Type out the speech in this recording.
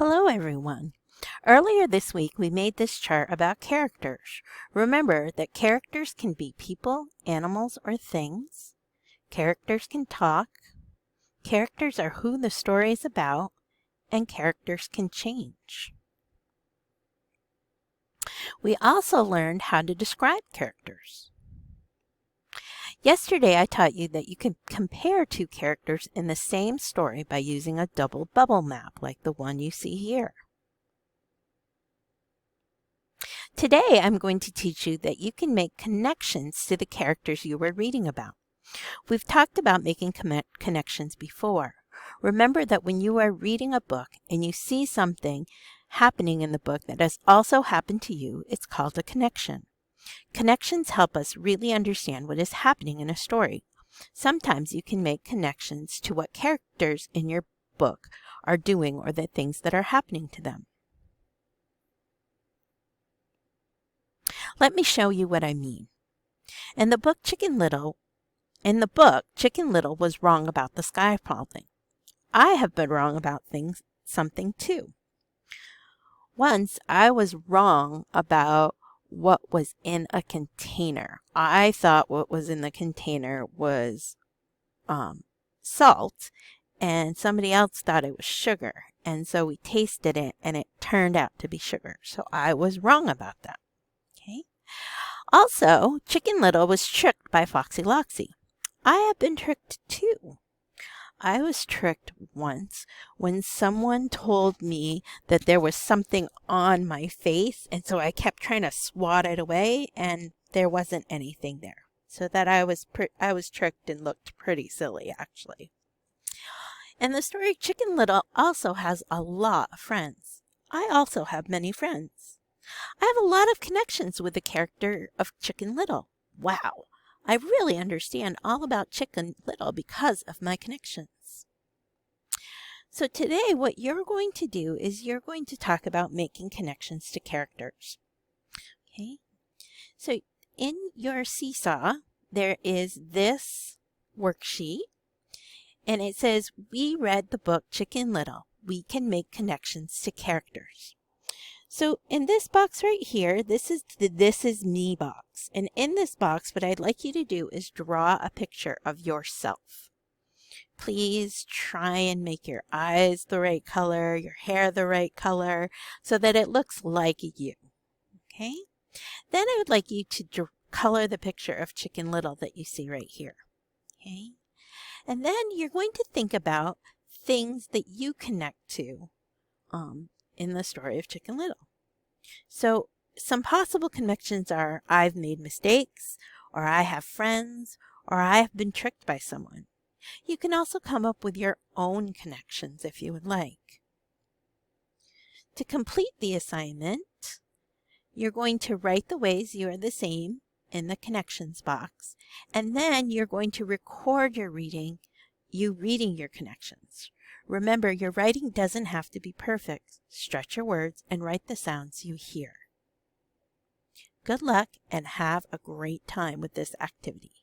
Hello everyone. Earlier this week we made this chart about characters. Remember that characters can be people, animals, or things. Characters can talk. Characters are who the story is about, and characters can change. We also learned how to describe characters. Yesterday I taught you that you can compare two characters in the same story by using a double bubble map like the one you see here. Today I'm going to teach you that you can make connections to the characters you were reading about. We've talked about making connections before. Remember that when you are reading a book and you see something happening in the book that has also happened to you, it's called a connection. Connections help us really understand what is happening in a story. Sometimes you can make connections to what characters in your book are doing or the things that are happening to them. Let me show you what I mean. In the book Chicken Little was wrong about the sky falling. I have been wrong about something too. Once I was wrong about what was in a container. I thought what was in the container was salt, and somebody else thought it was sugar. And so we tasted it, and it turned out to be sugar. So I was wrong about that. Okay. Also, Chicken Little was tricked by Foxy Loxy. I have been tricked too. I was tricked once when someone told me that there was something on my face, and so I kept trying to swat it away, and there wasn't anything there. So that I was tricked and looked pretty silly, actually. And the story Chicken Little also has a lot of friends. I also have many friends. I have a lot of connections with the character of Chicken Little. Wow, I really understand all about Chicken Little because of my connections. So today what you're going to do is you're going to talk about making connections to characters. Okay, so in your seesaw there is this worksheet, and it says, we read the book Chicken Little. We can make connections to characters. So in this box right here, this is the This Is Me box. And in this box, what I'd like you to do is draw a picture of yourself. Please try and make your eyes the right color, your hair the right color, so that it looks like you. Okay? Then I would like you to color the picture of Chicken Little that you see right here. Okay? And then you're going to think about things that you connect to in the story of Chicken Little. So some possible connections are I've made mistakes, or I have friends, or I have been tricked by someone. You can also come up with your own connections if you would like. To complete the assignment, you're going to write the ways you are the same in the connections box, and then you're going to record your reading your connections. Remember, your writing doesn't have to be perfect. Stretch your words and write the sounds you hear. Good luck and have a great time with this activity.